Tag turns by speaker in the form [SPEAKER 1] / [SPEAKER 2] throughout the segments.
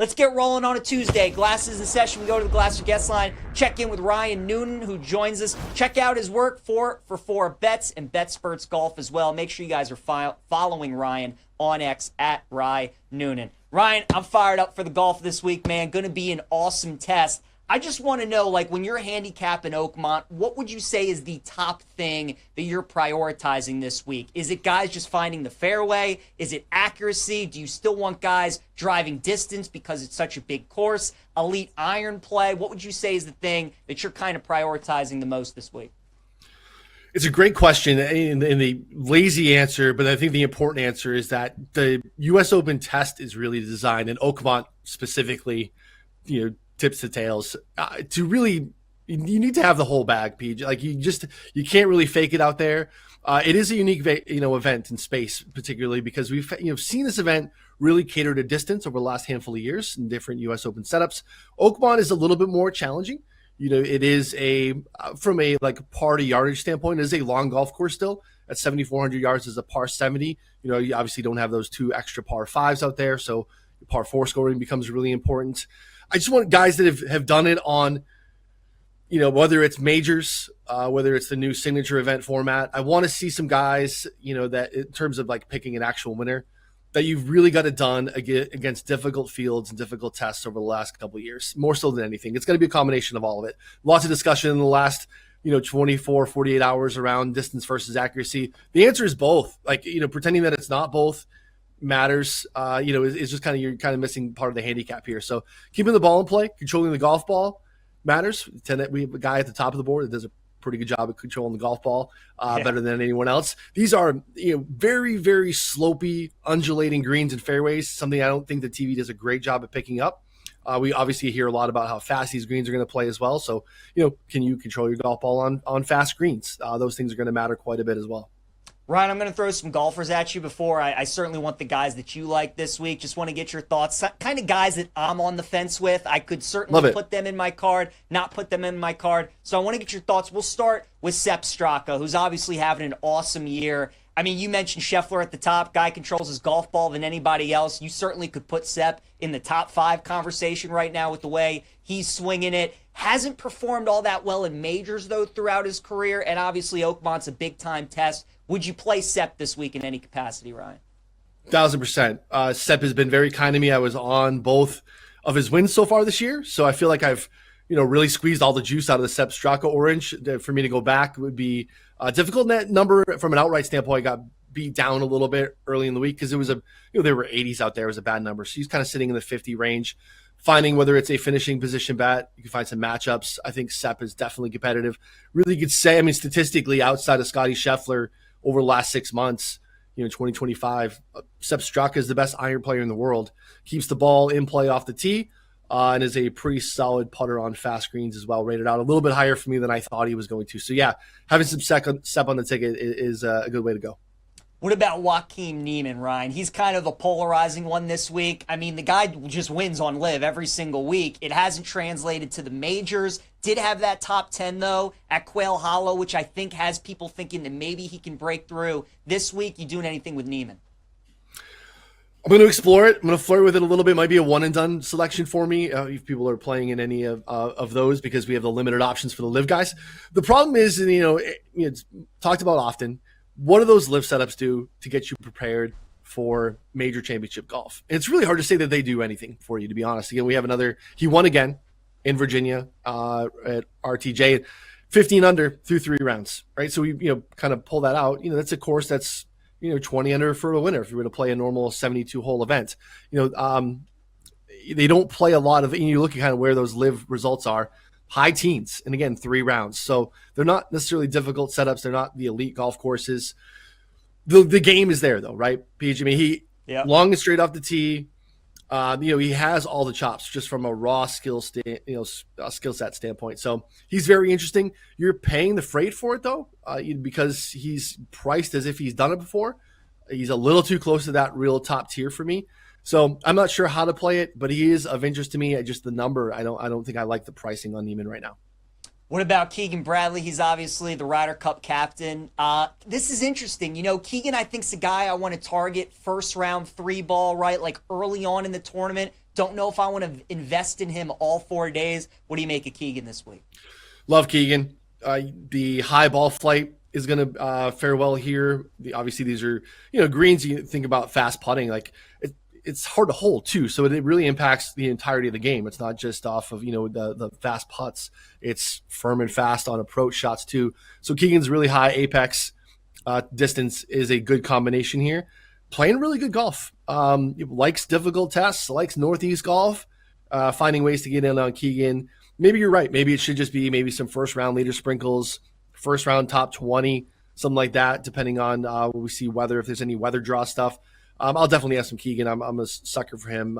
[SPEAKER 1] Let's get rolling on a Tuesday. Glasses in session. We go to the Glasser guest line. Check in with Ryan Noonan, who joins us. Check out his work, 4 for 4 Bets and BetSperts Golf as well. Make sure you guys are following Ryan on X at Rye Noonan. Ryan, I'm fired up for the golf this week, man. Going to be an awesome test. I just want to know, like, when you're handicapping Oakmont, what would you say is the top thing that you're prioritizing this week? Is it guys just finding the fairway? Is it accuracy? Do you still want guys driving distance because it's such a big course? Elite iron play? What would you say is the thing that you're kind of prioritizing the most this week?
[SPEAKER 2] It's a great question and the lazy answer, but I think the important answer is that the U.S. Open test is really designed, and Oakmont specifically, tips to tails, to really, you need to have the whole bag, Pete. Like you can't really fake it out there. It is a unique, event in space, particularly because we've, seen this event really cater to distance over the last handful of years in different U.S. Open setups. Oakmont is a little bit more challenging. It is from a par to yardage standpoint, it is a long golf course still. At 7,400 yards is a par 70. You obviously don't have those 2 extra par 5s out there, so par 4 scoring becomes really important. I just want guys that have done it on, whether it's majors, whether it's the new signature event format. I want to see some guys, that in terms of picking an actual winner, that you've really got it done against difficult fields and difficult tests over the last couple of years, more so than anything. It's going to be a combination of all of it. Lots of discussion in the last, 24, 48 hours around distance versus accuracy. The answer is both. Pretending that it's not both matters, is just you're kind of missing part of the handicap here. So keeping the ball in play, controlling the golf ball matters. We have a guy at the top of the board that does a pretty good job of controlling the golf ball, better than anyone else. These are, very, very slopey, undulating greens and fairways, something I don't think the TV does a great job of picking up. We obviously hear a lot about how fast these greens are going to play as well. So, can you control your golf ball on fast greens? Those things are going to matter quite a bit as well.
[SPEAKER 1] Ryan, I'm going to throw some golfers at you before. I certainly want the guys that you like this week. Just want to get your thoughts. Kind of guys that I'm on the fence with. I could certainly put them in my card, not put them in my card. So I want to get your thoughts. We'll start with Sepp Straka, who's obviously having an awesome year. I mean, you mentioned Scheffler at the top. Guy controls his golf ball than anybody else. You certainly could put Sepp in the top 5 conversation right now with the way he's swinging it. Hasn't performed all that well in majors, though, throughout his career. And obviously, Oakmont's a big-time test. Would you play Sepp this week in any capacity, Ryan?
[SPEAKER 2] 1,000%. Sepp has been very kind to me. I was on both of his wins so far this year, so I feel like I've really squeezed all the juice out of the Sepp Straka orange. For me to go back would be difficult. Net number from an outright standpoint got beat down a little bit early in the week because it was there were 80s out there. It was a bad number, so he's kind of sitting in the 50 range. Finding whether it's a finishing position bet, you can find some matchups. I think Sepp is definitely competitive. Really could say, statistically, outside of Scottie Scheffler over the last 6 months, 2025, Sepp Straka is the best iron player in the world. Keeps the ball in play off the tee, and is a pretty solid putter on fast greens as well. Rated out a little bit higher for me than I thought he was going to. So yeah, having some Sepp on the ticket is a good way to go.
[SPEAKER 1] What about Joaquin Niemann, Ryan? He's kind of a polarizing one this week. I mean, the guy just wins on live every single week. It hasn't translated to the majors. Did have that top 10, though, at Quail Hollow, which I think has people thinking that maybe he can break through. This week, you doing anything with Niemann?
[SPEAKER 2] I'm going to explore it. I'm going to flirt with it a little bit. It might be a one-and-done selection for me if people are playing in any of those because we have the limited options for the live guys. The problem is, it's talked about often, what do those live setups do to get you prepared for major championship golf? And it's really hard to say that they do anything for you, to be honest. Again, we have he won again in Virginia at RTJ, 15 under through 3 rounds, right? So we, kind of pull that out. That's a course that's, 20 under for a winner if you were to play a normal 72-hole event. They don't play a lot of, you look at kind of where those live results are, high teens, and again, 3 rounds. So they're not necessarily difficult setups. They're not the elite golf courses. The game is there, though, right, PG? He long and straight off the tee. He has all the chops just from a raw skill set standpoint. So he's very interesting. You're paying the freight for it, though, because he's priced as if he's done it before. He's a little too close to that real top tier for me. So I'm not sure how to play it, but he is of interest to me. Just the number, I don't think I like the pricing on Niemann right now.
[SPEAKER 1] What about Keegan Bradley? He's obviously the Ryder Cup captain. This is interesting. Keegan, I think, is a guy I want to target first round 3 ball, right? Like early on in the tournament. Don't know if I want to invest in him all 4 days. What do you make of Keegan this week?
[SPEAKER 2] Love Keegan. The high ball flight is going to fare well here. Obviously, these are greens. You think about fast putting, like it's hard to hold too. So it really impacts the entirety of the game. It's not just off of the fast putts. It's firm and fast on approach shots too. So Keegan's really high apex distance is a good combination here. Playing really good golf. Likes difficult tests. Likes Northeast golf. Finding ways to get in on Keegan. Maybe you're right. Maybe it should just be maybe some first round leader sprinkles, first round top 20, something like that, depending on what we see weather, if there's any weather draw stuff. I'll definitely have some Keegan. I'm a sucker for him,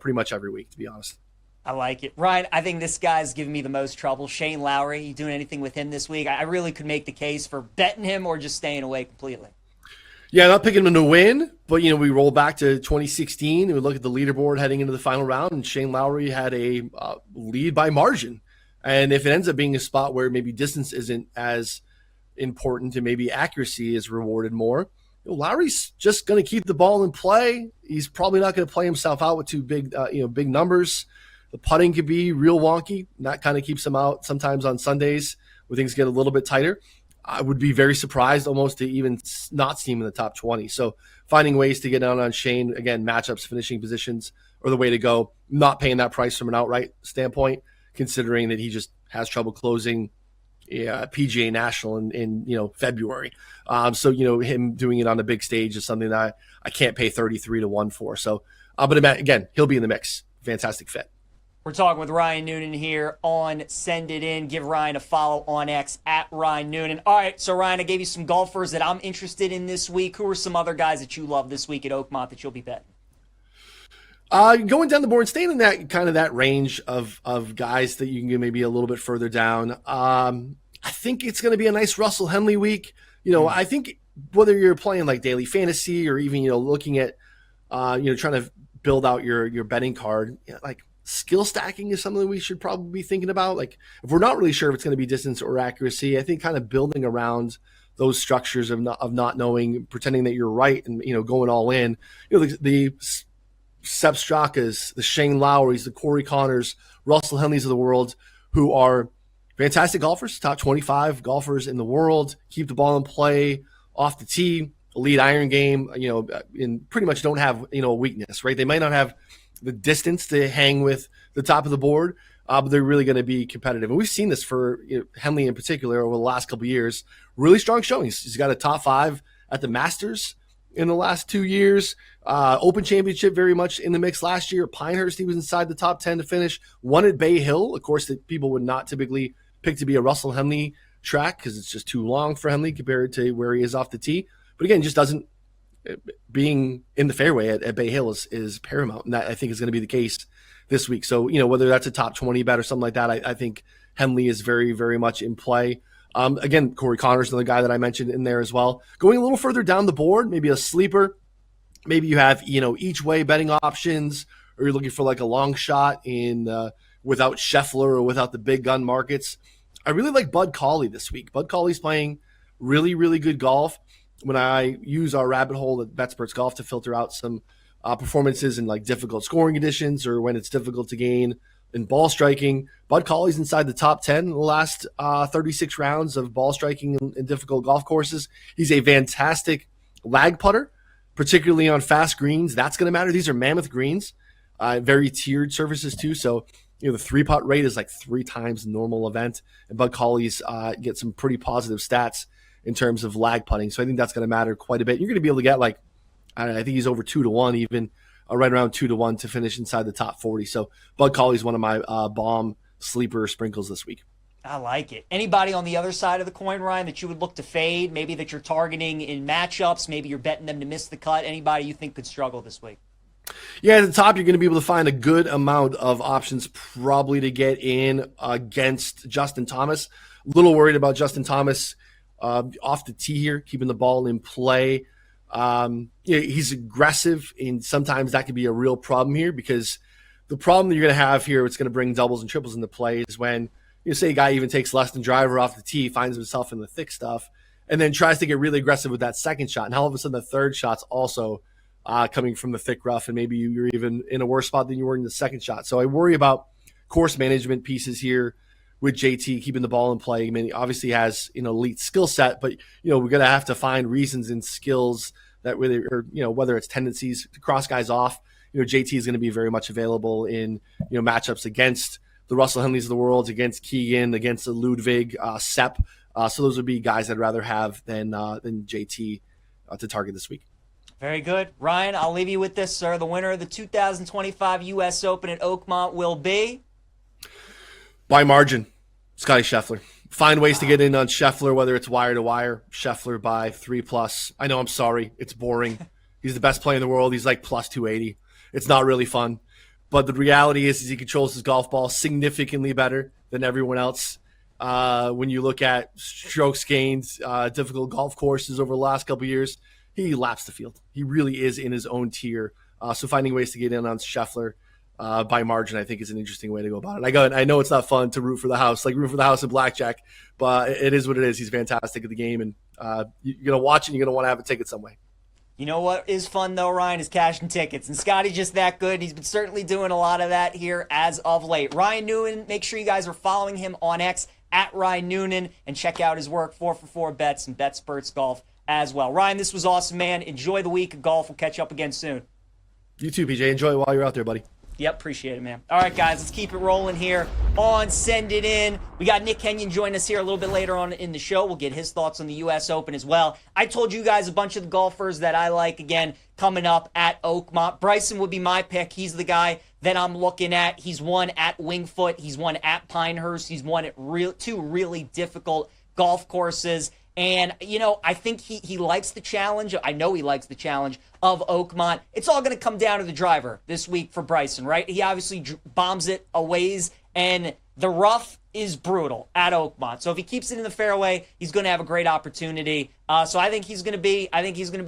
[SPEAKER 2] pretty much every week, to be honest.
[SPEAKER 1] I like it. Ryan, I think this guy's giving me the most trouble. Shane Lowry, you doing anything with him this week? I really could make the case for betting him or just staying away completely.
[SPEAKER 2] Yeah, not picking him to win, but we roll back to 2016 and we look at the leaderboard heading into the final round, and Shane Lowry had a lead by margin. And if it ends up being a spot where maybe distance isn't as important and maybe accuracy is rewarded more, Lowry's just going to keep the ball in play. He's probably not going to play himself out with too big, big numbers. The putting could be real wonky. And that kind of keeps him out sometimes on Sundays where things get a little bit tighter. I would be very surprised almost to even not see him in the top 20. So finding ways to get down on Shane, again, matchups, finishing positions are the way to go. Not paying that price from an outright standpoint, considering that he just has trouble closing PGA National in February. So him doing it on the big stage is something that I can't pay 33 to 1 for. So, but again, he'll be in the mix. Fantastic fit.
[SPEAKER 1] We're talking with Ryan Noonan here on Send It In. Give Ryan a follow on X at Ryan Noonan. All right, so Ryan, I gave you some golfers that I'm interested in this week. Who are some other guys that you love this week at Oakmont that you'll be betting?
[SPEAKER 2] Going down the board, staying in that range of guys that you can get maybe a little bit further down. I think it's going to be a nice Russell Henley week. I think whether you're playing like daily fantasy or even looking at trying to build out your betting card, like skill stacking is something we should probably be thinking about. Like if we're not really sure if it's going to be distance or accuracy, I think kind of building around those structures of not knowing, pretending that you're right and going all in. The Sepp Strakas, the Shane Lowrys, the Corey Connors, Russell Henleys of the world, who are fantastic golfers, top 25 golfers in the world, keep the ball in play off the tee, elite iron game, and pretty much don't have, a weakness, right? They might not have the distance to hang with the top of the board, but they're really going to be competitive. And we've seen this for Henley in particular over the last couple of years. Really strong showings. He's got a top 5 at the Masters in the last 2 years. Open Championship very much in the mix last year. Pinehurst, he was inside the top 10 to finish. Won at Bay Hill, of course, that people would not typically pick to be a Russell Henley track because it's just too long for Henley compared to where he is off the tee. But again, just doesn't being in the fairway at Bay Hill is paramount, and that I think is going to be the case this week. So whether that's a top 20 bet or something like that, I think Henley is very, very much in play. Again, Corey Connors, another guy that I mentioned in there as well. Going a little further down the board, maybe a sleeper. Maybe you have each way betting options, or you're looking for like a long shot in without Scheffler or without the big gun markets. I really like Bud Cauley this week. Bud Cauley's playing really, really good golf. When I use our rabbit hole at BetSperts Golf to filter out some performances in like difficult scoring conditions or when it's difficult to gain in ball striking, Bud Cauley's inside the top 10 in the last 36 rounds of ball striking in difficult golf courses. He's a fantastic lag putter, particularly on fast greens. That's going to matter. These are mammoth greens, very tiered surfaces too. So, the 3-putt rate is like 3 times the normal event. And Bud Cauley's get some pretty positive stats in terms of lag putting. So I think that's going to matter quite a bit. You're going to be able to get I think he's over 2 to 1, even right around 2 to 1 to finish inside the top 40. So Bud Cauley's one of my bomb sleeper sprinkles this week.
[SPEAKER 1] I like it. Anybody on the other side of the coin, Ryan, that you would look to fade? Maybe that you're targeting in matchups. Maybe you're betting them to miss the cut. Anybody you think could struggle this week?
[SPEAKER 2] Yeah, at the top, you're going to be able to find a good amount of options probably to get in against Justin Thomas. A little worried about Justin Thomas off the tee here, keeping the ball in play. He's aggressive, and sometimes that can be a real problem here because the problem that you're going to have here, it's going to bring doubles and triples into play, is when say a guy even takes less than driver off the tee, finds himself in the thick stuff, and then tries to get really aggressive with that second shot. And all of a sudden the third shot's also coming from the thick rough, and maybe you're even in a worse spot than you were in the second shot. So I worry about course management pieces here with JT keeping the ball in play. I mean, he obviously has elite skill set, but we're gonna have to find reasons and skills that whether it's tendencies to cross guys off. JT is going to be very much available in matchups against the Russell Henleys of the world, against Keegan, against Ludwig, Sepp. So those would be guys I'd rather have than JT to target this week.
[SPEAKER 1] Very good. Ryan, I'll leave you with this, sir. The winner of the 2025 U.S. Open at Oakmont will be?
[SPEAKER 2] By margin, Scottie Scheffler. Find ways to get in on Scheffler, whether it's wire to wire. Scheffler by 3+. I know, I'm sorry. It's boring. He's the best player in the world. He's like plus 280. It's not really fun. But the reality is he controls his golf ball significantly better than everyone else. When you look at strokes gained, difficult golf courses over the last couple of years, he laps the field. He really is in his own tier. So finding ways to get in on Scheffler by margin, I think, is an interesting way to go about it. I know it's not fun to root for the house, like root for the house in blackjack, but it is what it is. He's fantastic at the game, and you're going to watch it and you're going to want to have a ticket some way.
[SPEAKER 1] You know what is fun, though, Ryan, is cashing tickets. And Scottie's just that good. He's been certainly doing a lot of that here as of late. Ryan Noonan, make sure you guys are following him on X at Ryan Noonan, and check out his work, 4for4 Bets and Bet Spurts Golf as well. Ryan, this was awesome, man. Enjoy the week of golf. We'll catch up again soon.
[SPEAKER 2] You too, PJ. Enjoy it while you're out there, buddy.
[SPEAKER 1] Yep, appreciate it, man. All right, guys, let's keep it rolling here on Send It In. We got Nick Kenyon joining us here a little bit later on in the show. We'll get his thoughts on the U.S. Open as well. I told you guys a bunch of the golfers that I like, again, coming up at Oakmont. Bryson would be my pick. He's the guy that I'm looking at. He's won at Wingfoot. He's won at Pinehurst. He's won at two really difficult golf courses. And, I think he likes the challenge. I know he likes the challenge of Oakmont. It's all going to come down to the driver this week for Bryson, right? He obviously bombs it a ways, and the rough is brutal at Oakmont. So if he keeps it in the fairway, he's going to have a great opportunity. So I think he's going to be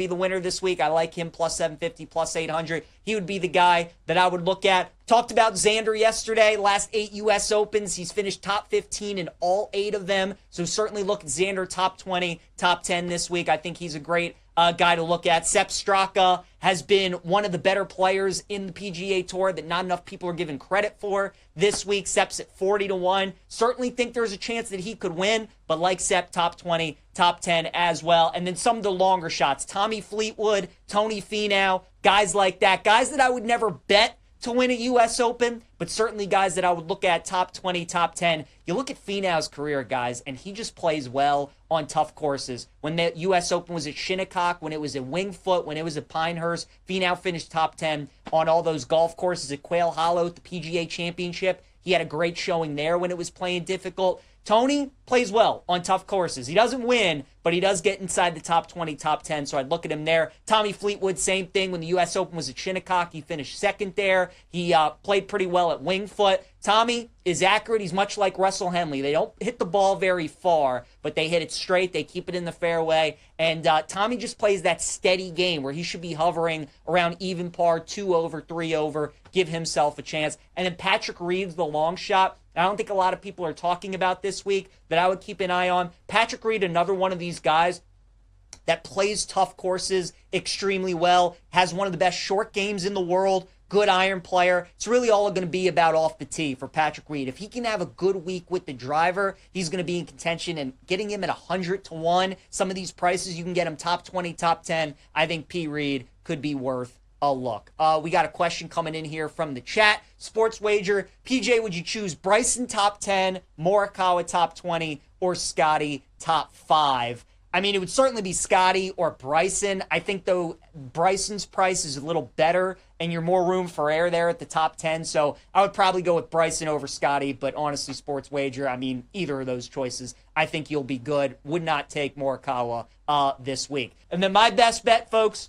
[SPEAKER 1] the winner this week. I like him plus 750, plus 800. He would be the guy that I would look at. Talked about Xander yesterday, last 8 U.S. Opens. He's finished top 15 in all 8 of them. So certainly look at Xander top 20, top 10 this week. I think he's a great guy to look at. Sepp Straka has been one of the better players in the PGA Tour that not enough people are giving credit for this week. Sepp's at 40-1. Certainly think there's a chance that he could win, but like Sepp, top 20, top 10 as well. And then some of the longer shots. Tommy Fleetwood, Tony Finau, guys like that. Guys that I would never bet to win a U.S. Open, but certainly guys that I would look at top 20, top 10. You look at Finau's career, guys, and he just plays well on tough courses. When the U.S. Open was at Shinnecock, when it was at Wingfoot, when it was at Pinehurst, Finau finished top 10 on all those golf courses at Quail Hollow at the PGA Championship. He had a great showing there when it was playing difficult. Tony plays well on tough courses. He doesn't win, but he does get inside the top 20, top 10, so I'd look at him there. Tommy Fleetwood, same thing. When the U.S. Open was at Shinnecock, he finished second there. He played pretty well at Wingfoot. Tommy is accurate. He's much like Russell Henley. They don't hit the ball very far, but they hit it straight. They keep it in the fairway. And Tommy just plays that steady game where he should be hovering around even par, 2 over, 3 over, give himself a chance. And then Patrick Reed's the long shot. I don't think a lot of people are talking about this week that I would keep an eye on. Patrick Reed, another one of these guys that plays tough courses extremely well, has one of the best short games in the world, good iron player. It's really all going to be about off the tee for Patrick Reed. If he can have a good week with the driver, he's going to be in contention, and getting him at 100-1, some of these prices, you can get him top 20, top 10. I think P. Reed could be worth a look. We got a question coming in here from the chat. Sports wager. PJ, would you choose Bryson top 10, Morikawa top 20, or Scottie top 5? I mean, it would certainly be Scottie or Bryson. I think, though, Bryson's price is a little better, and you're more room for error there at the top 10. So I would probably go with Bryson over Scottie, but honestly, sports wager, I mean, either of those choices, I think you'll be good. Would not take Morikawa this week. And then my best bet, folks,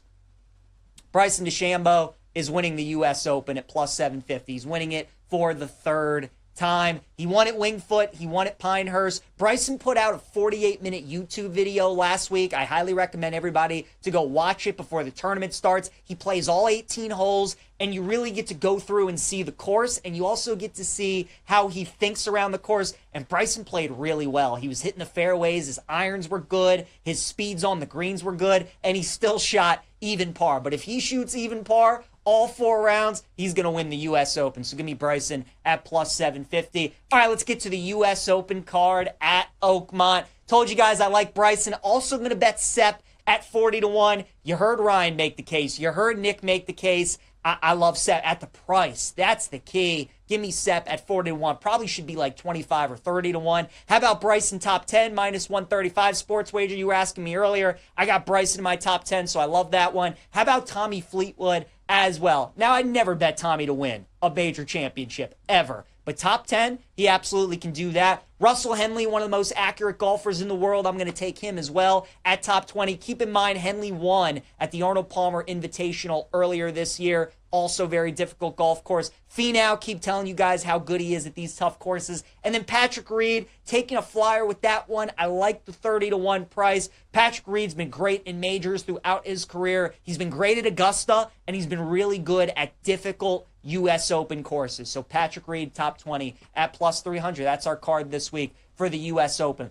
[SPEAKER 1] Bryson DeChambeau is winning the U.S. Open at plus 750. He's winning it for the third time. He won at Wingfoot. He won at Pinehurst. Bryson put out a 48-minute YouTube video last week. I highly recommend everybody to go watch it before the tournament starts. He plays all 18 holes, and you really get to go through and see the course, and you also get to see how he thinks around the course. And Bryson played really well. He was hitting the fairways. His irons were good. His speeds on the greens were good, and he still shot even par. But if he shoots even par all 4 rounds, he's going to win the U.S. Open. So give me Bryson at plus 750. All right, let's get to the U.S. Open card at Oakmont. Told you guys I like Bryson. Also going to bet Sepp at 40-1. You heard Ryan make the case. You heard Nick make the case. I love Sepp at the price. That's the key. Give me Sepp at 40-1. Probably should be like 25 or 30-1. How about Bryson top 10 minus 135 sports wager? You were asking me earlier. I got Bryson in my top 10, so I love that one. How about Tommy Fleetwood as well? Now, I'd never bet Tommy to win a major championship ever. But top 10, he absolutely can do that. Russell Henley, one of the most accurate golfers in the world. I'm going to take him as well at top 20. Keep in mind, Henley won at the Arnold Palmer Invitational earlier this year. Also very difficult golf course. Finau, keep telling you guys how good he is at these tough courses. And then Patrick Reed, taking a flyer with that one. I like the 30-1 price. Patrick Reed's been great in majors throughout his career. He's been great at Augusta, and he's been really good at difficult U.S. Open courses. So Patrick Reed, top 20 at plus 300. That's our card this week for the U.S. Open.